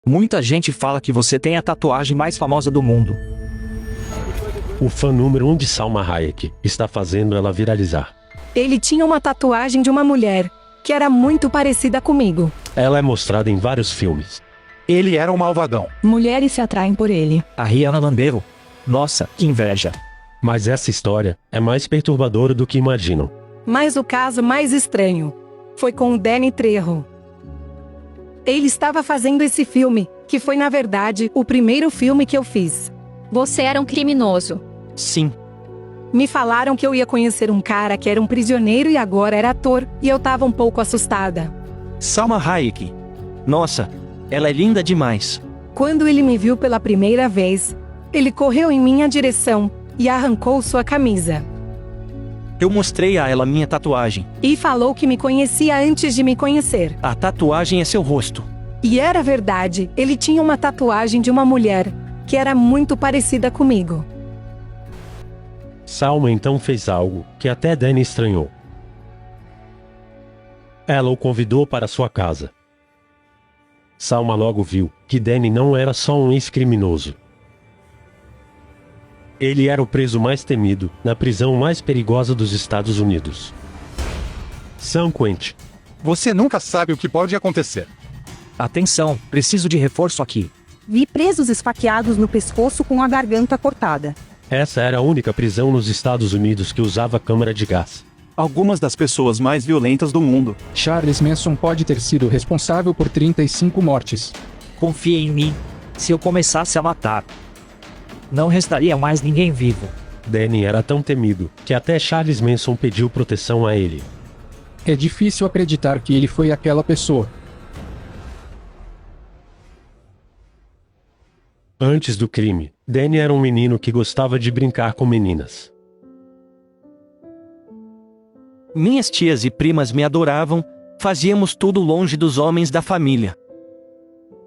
Muita gente fala que você tem a tatuagem mais famosa do mundo. O fã número 1 de Salma Hayek está fazendo ela viralizar. Ele tinha uma tatuagem de uma mulher, que era muito parecida comigo. Ela é mostrada em vários filmes. Ele era um malvadão. Mulheres se atraem por ele. A Rihanna Lambeiro. Nossa, que inveja. Mas essa história é mais perturbadora do que imaginam. Mas o caso mais estranho foi com o Danny Trejo. Ele estava fazendo esse filme, que foi na verdade o primeiro filme que eu fiz. Você era um criminoso. Sim. Me falaram que eu ia conhecer um cara que era um prisioneiro e agora era ator, e eu tava um pouco assustada. Salma Hayek. Nossa, ela é linda demais. Quando ele me viu pela primeira vez, ele correu em minha direção e arrancou sua camisa. Eu mostrei a ela minha tatuagem. E falou que me conhecia antes de me conhecer. A tatuagem é seu rosto. E era verdade, ele tinha uma tatuagem de uma mulher, que era muito parecida comigo. Salma então fez algo que até Danny estranhou. Ela o convidou para sua casa. Salma logo viu que Danny não era só um ex-criminoso. Ele era o preso mais temido na prisão mais perigosa dos Estados Unidos. San Quentin. Você nunca sabe o que pode acontecer. Atenção, preciso de reforço aqui. Vi presos esfaqueados no pescoço com a garganta cortada. Essa era a única prisão nos Estados Unidos que usava câmara de gás. Algumas das pessoas mais violentas do mundo. Charles Manson pode ter sido responsável por 35 mortes. Confie em mim. Se eu começasse a matar, não restaria mais ninguém vivo. Danny era tão temido que até Charles Manson pediu proteção a ele. É difícil acreditar que ele foi aquela pessoa. Antes do crime, Danny era um menino que gostava de brincar com meninas. Minhas tias e primas me adoravam, fazíamos tudo longe dos homens da família.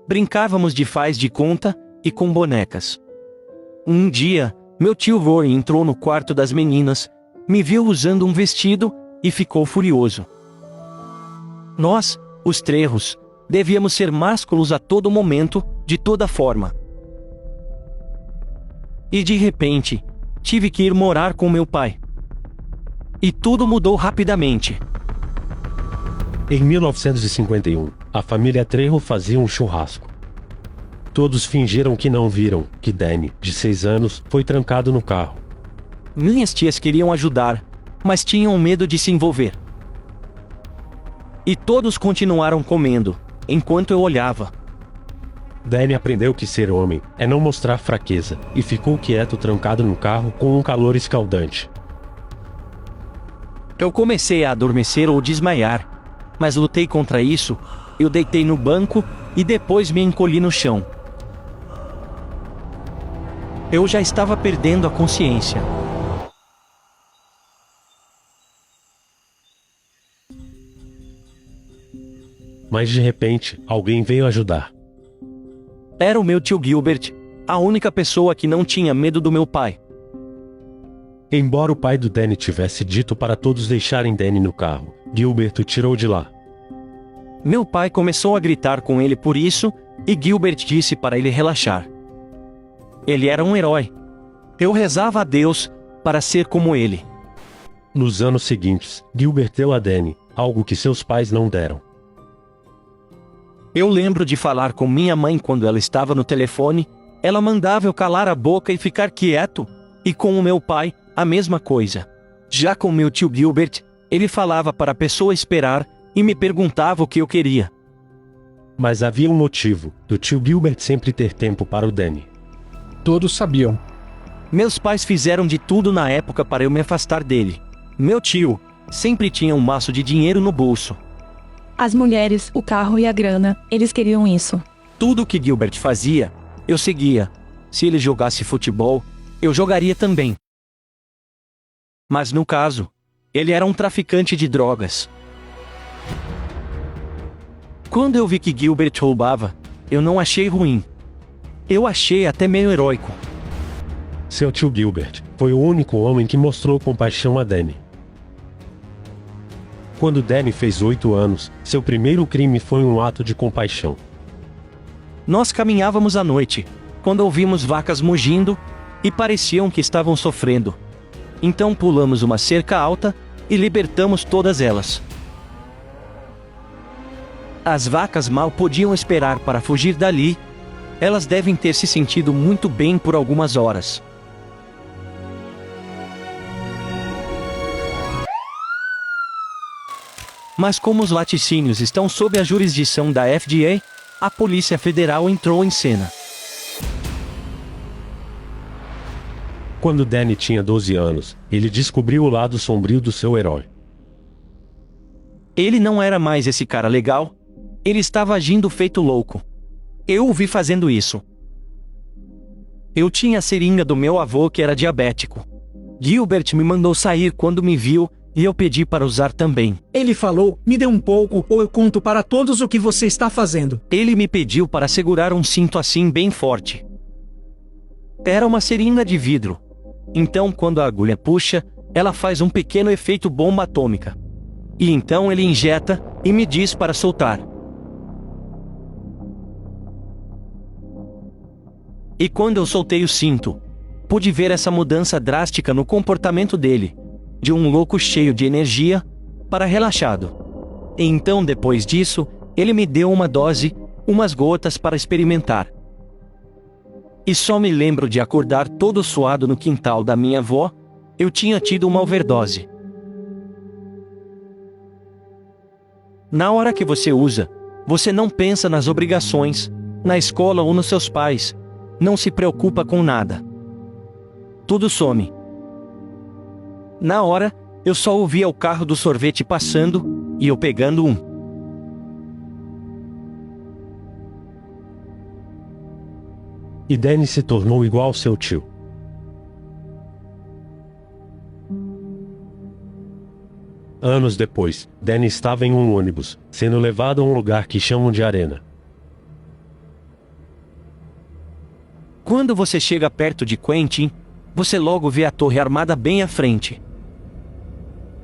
Brincávamos de faz de conta e com bonecas. Um dia, meu tio Roy entrou no quarto das meninas, me viu usando um vestido e ficou furioso. Nós, os Trejos, devíamos ser másculos a todo momento, de toda forma. E de repente, tive que ir morar com meu pai. E tudo mudou rapidamente. Em 1951, a família Trejo fazia um churrasco. Todos fingiram que não viram que Danny, de 6 anos, foi trancado no carro. Minhas tias queriam ajudar, mas tinham medo de se envolver. E todos continuaram comendo, enquanto eu olhava. Danny aprendeu que ser homem é não mostrar fraqueza e ficou quieto trancado no carro com um calor escaldante. Eu comecei a adormecer ou desmaiar, mas lutei contra isso, eu deitei no banco e depois me encolhi no chão. Eu já estava perdendo a consciência. Mas de repente, alguém veio ajudar. Era o meu tio Gilbert, a única pessoa que não tinha medo do meu pai. Embora o pai do Danny tivesse dito para todos deixarem Danny no carro, Gilbert o tirou de lá. Meu pai começou a gritar com ele por isso, e Gilbert disse para ele relaxar. Ele era um herói. Eu rezava a Deus para ser como ele. Nos anos seguintes, Gilbert deu a Danny algo que seus pais não deram. Eu lembro de falar com minha mãe quando ela estava no telefone, ela mandava eu calar a boca e ficar quieto, e com o meu pai, a mesma coisa. Já com meu tio Gilbert, ele falava para a pessoa esperar, e me perguntava o que eu queria. Mas havia um motivo, do tio Gilbert sempre ter tempo para o Danny. Todos sabiam. Meus pais fizeram de tudo na época para eu me afastar dele. Meu tio sempre tinha um maço de dinheiro no bolso. As mulheres, o carro e a grana, eles queriam isso. Tudo o que Gilbert fazia, eu seguia. Se ele jogasse futebol, eu jogaria também. Mas no caso, ele era um traficante de drogas. Quando eu vi que Gilbert roubava, eu não achei ruim. Eu achei até meio heróico. Seu tio Gilbert foi o único homem que mostrou compaixão a Danny. Quando Danny fez 8 anos, seu primeiro crime foi um ato de compaixão. Nós caminhávamos à noite, quando ouvimos vacas mugindo, e pareciam que estavam sofrendo. Então pulamos uma cerca alta, e libertamos todas elas. As vacas mal podiam esperar para fugir dali. Elas devem ter se sentido muito bem por algumas horas. Mas como os laticínios estão sob a jurisdição da FDA, a Polícia Federal entrou em cena. Quando Danny tinha 12 anos, ele descobriu o lado sombrio do seu herói. Ele não era mais esse cara legal. Ele estava agindo feito louco. Eu o vi fazendo isso. Eu tinha a seringa do meu avô que era diabético. Gilbert me mandou sair quando me viu, e eu pedi para usar também. Ele falou, me dê um pouco ou eu conto para todos o que você está fazendo. Ele me pediu para segurar um cinto assim bem forte. Era uma seringa de vidro. Então quando a agulha puxa, ela faz um pequeno efeito bomba atômica. E então ele injeta, e me diz para soltar. E quando eu soltei o cinto, pude ver essa mudança drástica no comportamento dele. De um louco cheio de energia, para relaxado. E então depois disso, ele me deu uma dose, umas gotas para experimentar. E só me lembro de acordar todo suado no quintal da minha avó. Eu tinha tido uma overdose. Na hora que você usa, você não pensa nas obrigações, na escola ou nos seus pais. Não se preocupa com nada. Tudo some. Na hora, eu só ouvia o carro do sorvete passando, e eu pegando um. E Danny se tornou igual ao seu tio. Anos depois, Danny estava em um ônibus, sendo levado a um lugar que chamam de arena. Quando você chega perto de Quentin, você logo vê a torre armada bem à frente.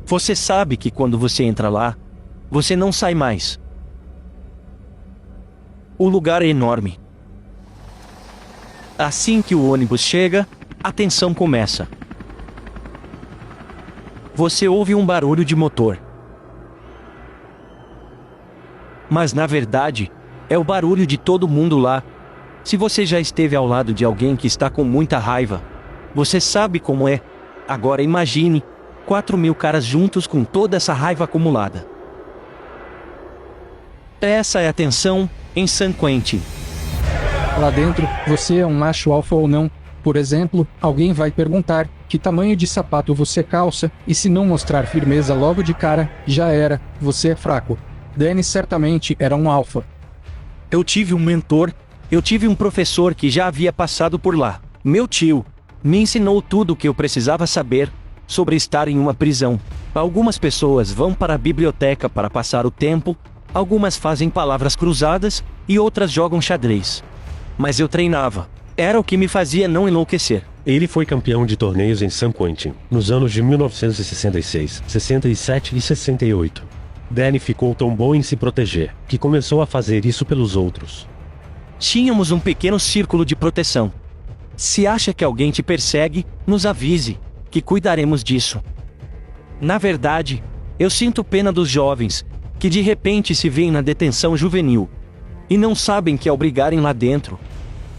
Você sabe que quando você entra lá, você não sai mais. O lugar é enorme. Assim que o ônibus chega, a tensão começa. Você ouve um barulho de motor. Mas na verdade, é o barulho de todo mundo lá. Se você já esteve ao lado de alguém que está com muita raiva, você sabe como é. Agora imagine 4.000 caras juntos com toda essa raiva acumulada. Essa é a tensão em San Quentin. Lá dentro, você é um macho alfa ou não? Por exemplo, alguém vai perguntar que tamanho de sapato você calça, e se não mostrar firmeza logo de cara, já era, você é fraco. Danny certamente era um alfa. Eu tive um mentor, eu tive um professor que já havia passado por lá. Meu tio me ensinou tudo o que eu precisava saber sobre estar em uma prisão. Algumas pessoas vão para a biblioteca para passar o tempo, algumas fazem palavras cruzadas e outras jogam xadrez. Mas eu treinava. Era o que me fazia não enlouquecer. Ele foi campeão de torneios em San Quentin, nos anos de 1966, 67 e 68. Danny ficou tão bom em se proteger, que começou a fazer isso pelos outros. Tínhamos um pequeno círculo de proteção. Se acha que alguém te persegue, nos avise, que cuidaremos disso. Na verdade, eu sinto pena dos jovens, que de repente se veem na detenção juvenil, e não sabem que ao brigarem lá dentro,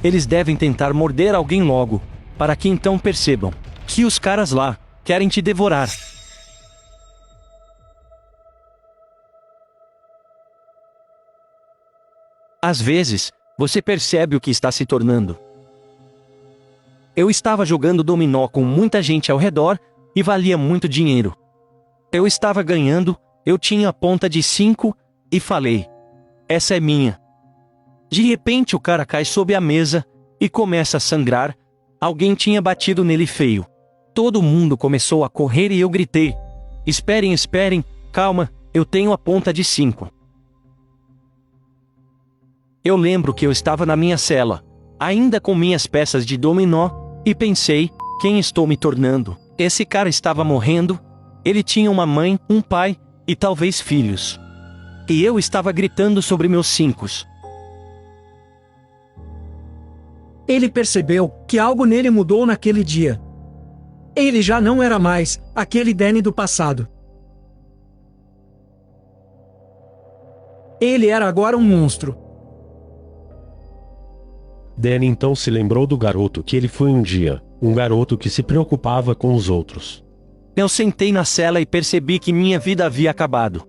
eles devem tentar morder alguém logo, para que então percebam que os caras lá querem te devorar. Às vezes, você percebe o que está se tornando. Eu estava jogando dominó com muita gente ao redor, e valia muito dinheiro. Eu estava ganhando, eu tinha a ponta de 5, e falei: essa é minha. De repente o cara cai sob a mesa, e começa a sangrar. Alguém tinha batido nele feio. Todo mundo começou a correr e eu gritei: esperem, esperem, calma, eu tenho a ponta de 5. Eu lembro que eu estava na minha cela, ainda com minhas peças de dominó, e pensei: quem estou me tornando? Esse cara estava morrendo, ele tinha uma mãe, um pai, e talvez filhos. E eu estava gritando sobre meus 5. Ele percebeu que algo nele mudou naquele dia. Ele já não era mais aquele Danny do passado. Ele era agora um monstro. Danny então se lembrou do garoto que ele foi um dia, um garoto que se preocupava com os outros. Eu sentei na cela e percebi que minha vida havia acabado.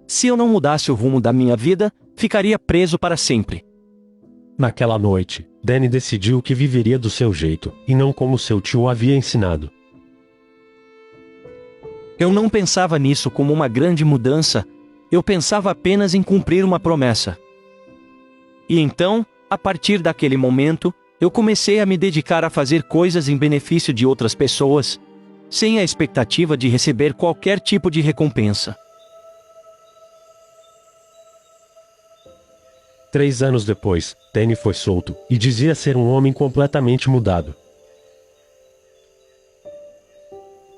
Se eu não mudasse o rumo da minha vida, ficaria preso para sempre. Naquela noite, Danny decidiu que viveria do seu jeito, e não como seu tio havia ensinado. Eu não pensava nisso como uma grande mudança, eu pensava apenas em cumprir uma promessa. E então, a partir daquele momento, eu comecei a me dedicar a fazer coisas em benefício de outras pessoas, sem a expectativa de receber qualquer tipo de recompensa. 3 anos depois, Danny foi solto, e dizia ser um homem completamente mudado.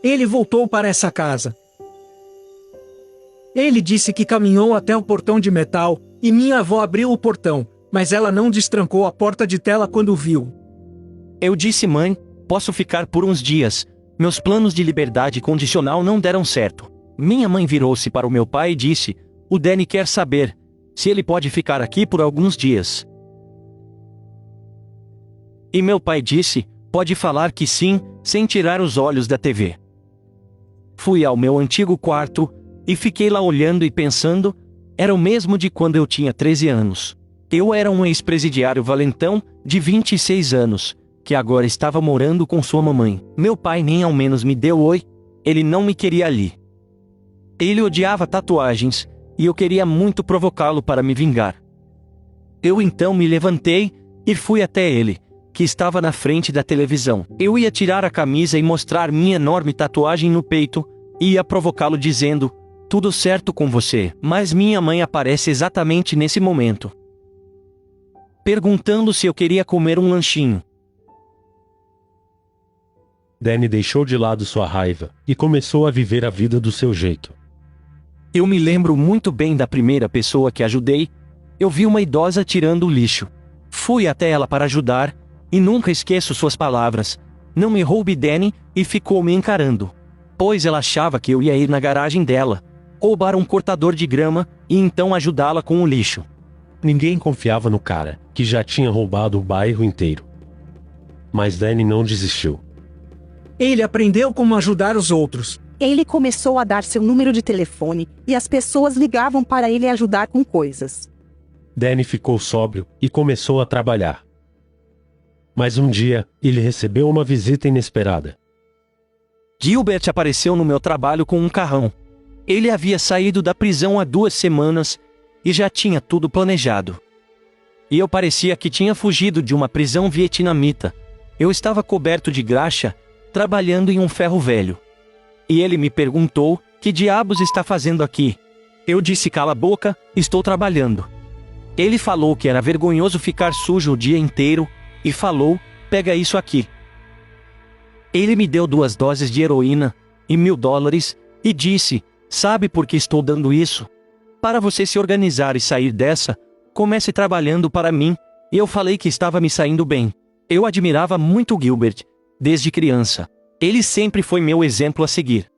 Ele voltou para essa casa. Ele disse que caminhou até o portão de metal, e minha avó abriu o portão, mas ela não destrancou a porta de tela quando viu. Eu disse: mãe, posso ficar por uns dias. Meus planos de liberdade condicional não deram certo. Minha mãe virou-se para o meu pai e disse: o Danny quer saber se ele pode ficar aqui por alguns dias. E meu pai disse: pode falar que sim, sem tirar os olhos da TV. Fui ao meu antigo quarto, e fiquei lá olhando e pensando, era o mesmo de quando eu tinha 13 anos. Eu era um ex-presidiário valentão, de 26 anos, que agora estava morando com sua mamãe. Meu pai nem ao menos me deu oi, ele não me queria ali. Ele odiava tatuagens, e eu queria muito provocá-lo para me vingar. Eu então me levantei, e fui até ele, que estava na frente da televisão. Eu ia tirar a camisa e mostrar minha enorme tatuagem no peito, e ia provocá-lo dizendo: tudo certo com você. Mas minha mãe aparece exatamente nesse momento, perguntando se eu queria comer um lanchinho. Danny deixou de lado sua raiva, e começou a viver a vida do seu jeito. Eu me lembro muito bem da primeira pessoa que ajudei. Eu vi uma idosa tirando o lixo. Fui até ela para ajudar, e nunca esqueço suas palavras: não me roube, Danny, e ficou me encarando. Pois ela achava que eu ia ir na garagem dela, roubar um cortador de grama, e então ajudá-la com o lixo. Ninguém confiava no cara, que já tinha roubado o bairro inteiro. Mas Danny não desistiu. Ele aprendeu como ajudar os outros. Ele começou a dar seu número de telefone, e as pessoas ligavam para ele ajudar com coisas. Danny ficou sóbrio, e começou a trabalhar. Mas um dia, ele recebeu uma visita inesperada. Gilbert apareceu no meu trabalho com um carrão. Ele havia saído da prisão há 2 semanas, e já tinha tudo planejado. E eu parecia que tinha fugido de uma prisão vietnamita. Eu estava coberto de graxa, trabalhando em um ferro velho. E ele me perguntou: que diabos está fazendo aqui? Eu disse: cala a boca, estou trabalhando. Ele falou que era vergonhoso ficar sujo o dia inteiro, e falou: pega isso aqui. Ele me deu 2 doses de heroína, e $1.000, e disse: sabe por que estou dando isso? Para você se organizar e sair dessa, comece trabalhando para mim. E eu falei que estava me saindo bem. Eu admirava muito Gilbert, desde criança. Ele sempre foi meu exemplo a seguir.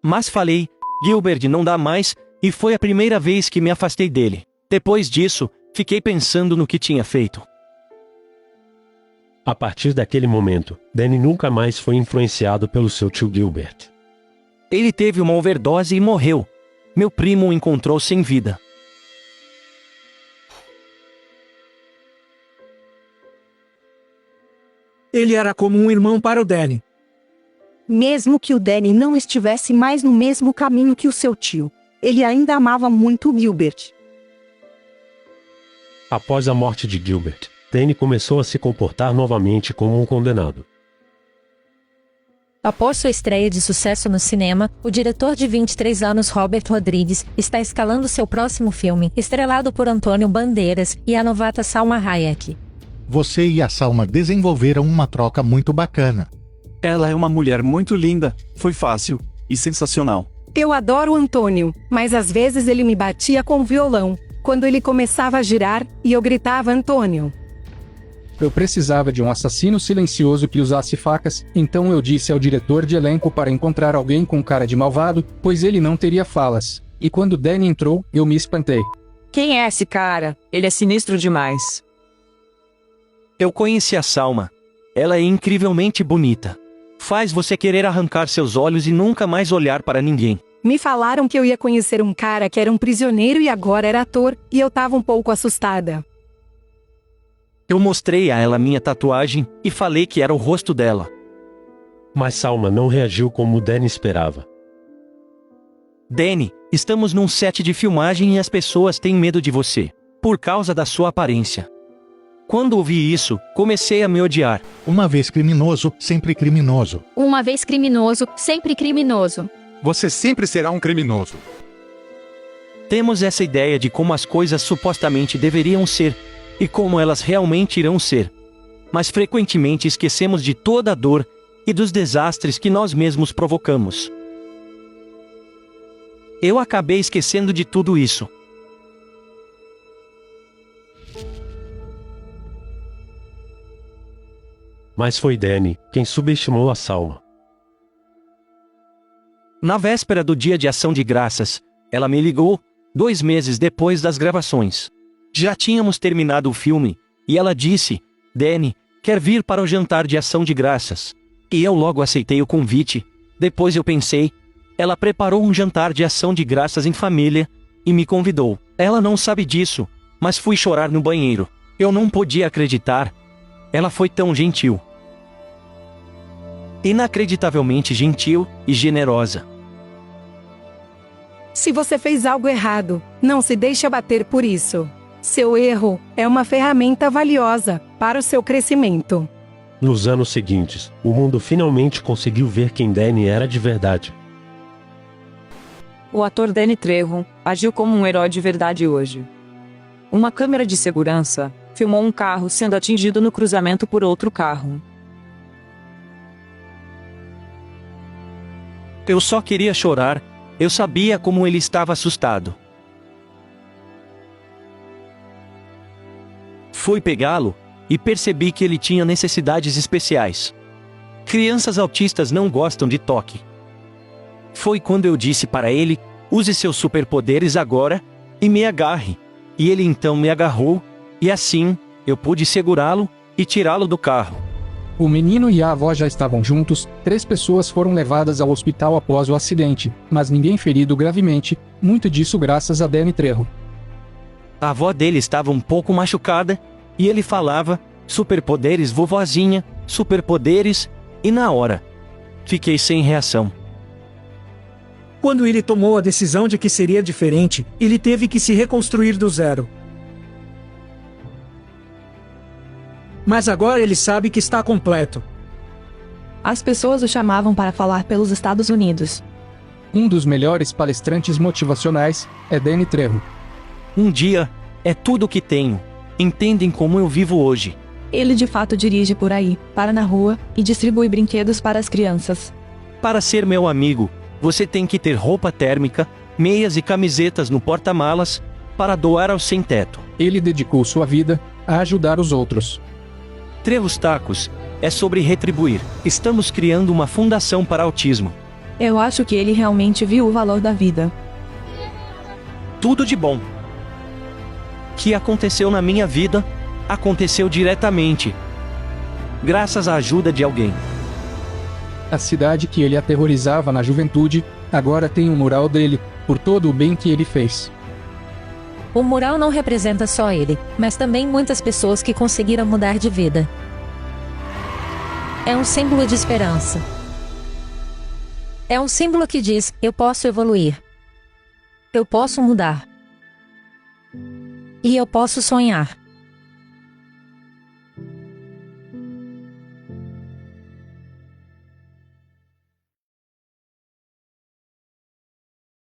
Mas falei: Gilbert não dá mais, e foi a primeira vez que me afastei dele. Depois disso, fiquei pensando no que tinha feito. A partir daquele momento, Danny nunca mais foi influenciado pelo seu tio Gilbert. Ele teve uma overdose e morreu. Meu primo o encontrou sem vida. Ele era como um irmão para o Danny. Mesmo que o Danny não estivesse mais no mesmo caminho que o seu tio, ele ainda amava muito Gilbert. Após a morte de Gilbert, Danny começou a se comportar novamente como um condenado. Após sua estreia de sucesso no cinema, o diretor de 23 anos Robert Rodrigues está escalando seu próximo filme, estrelado por Antônio Bandeiras e a novata Salma Hayek. Você e a Salma desenvolveram uma troca muito bacana. Ela é uma mulher muito linda, foi fácil e sensacional. Eu adoro o Antônio, mas às vezes ele me batia com o violão, quando ele começava a girar, e eu gritava: Antônio. Eu precisava de um assassino silencioso que usasse facas, então eu disse ao diretor de elenco para encontrar alguém com cara de malvado, pois ele não teria falas. E quando Danny entrou, eu me espantei. Quem é esse cara? Ele é sinistro demais. Eu conheci a Salma. Ela é incrivelmente bonita. Faz você querer arrancar seus olhos e nunca mais olhar para ninguém. Me falaram que eu ia conhecer um cara que era um prisioneiro e agora era ator, e eu tava um pouco assustada. Eu mostrei a ela minha tatuagem e falei que era o rosto dela. Mas Salma não reagiu como Danny esperava. Danny, estamos num set de filmagem e as pessoas têm medo de você, por causa da sua aparência. Quando ouvi isso, comecei a me odiar. Uma vez criminoso, sempre criminoso. Uma vez criminoso, sempre criminoso. Você sempre será um criminoso. Temos essa ideia de como as coisas supostamente deveriam ser, e como elas realmente irão ser. Mas frequentemente esquecemos de toda a dor e dos desastres que nós mesmos provocamos. Eu acabei esquecendo de tudo isso. Mas foi Danny quem subestimou a Salma. Na véspera do dia de ação de graças, ela me ligou, 2 meses depois das gravações. Já tínhamos terminado o filme, e ela disse, Danny, quer vir para o jantar de ação de graças? E eu logo aceitei o convite. Depois eu pensei, ela preparou um jantar de ação de graças em família, e me convidou. Ela não sabe disso, mas fui chorar no banheiro. Eu não podia acreditar. Ela foi tão gentil. Inacreditavelmente gentil e generosa. Se você fez algo errado, não se deixe abater por isso. Seu erro é uma ferramenta valiosa para o seu crescimento. Nos anos seguintes, o mundo finalmente conseguiu ver quem Danny era de verdade. O ator Danny Trejo agiu como um herói de verdade hoje. Uma câmera de segurança filmou um carro sendo atingido no cruzamento por outro carro. Eu só queria chorar, eu sabia como ele estava assustado. Fui pegá-lo, e percebi que ele tinha necessidades especiais. Crianças autistas não gostam de toque. Foi quando eu disse para ele, use seus superpoderes agora, e me agarre. E ele então me agarrou, e assim, eu pude segurá-lo, e tirá-lo do carro. O menino e a avó já estavam juntos, 3 pessoas foram levadas ao hospital após o acidente, mas ninguém ferido gravemente, muito disso graças a Danny Trejo. A avó dele estava um pouco machucada, e ele falava, superpoderes vovozinha, superpoderes, e na hora, fiquei sem reação. Quando ele tomou a decisão de que seria diferente, ele teve que se reconstruir do zero. Mas agora ele sabe que está completo. As pessoas o chamavam para falar pelos Estados Unidos. Um dos melhores palestrantes motivacionais é Danny Trejo. Um dia, é tudo o que tenho. Entendem como eu vivo hoje. Ele de fato dirige por aí, para na rua, e distribui brinquedos para as crianças. Para ser meu amigo, você tem que ter roupa térmica, meias e camisetas no porta-malas, para doar aos sem-teto. Ele dedicou sua vida a ajudar os outros. Trejos Tacos é sobre retribuir. Estamos criando uma fundação para autismo. Eu acho que ele realmente viu o valor da vida. Tudo de bom que aconteceu na minha vida, aconteceu diretamente, graças à ajuda de alguém. A cidade que ele aterrorizava na juventude, agora tem um mural dele, por todo o bem que ele fez. O mural não representa só ele, mas também muitas pessoas que conseguiram mudar de vida. É um símbolo de esperança. É um símbolo que diz, eu posso evoluir. Eu posso mudar. E eu posso sonhar.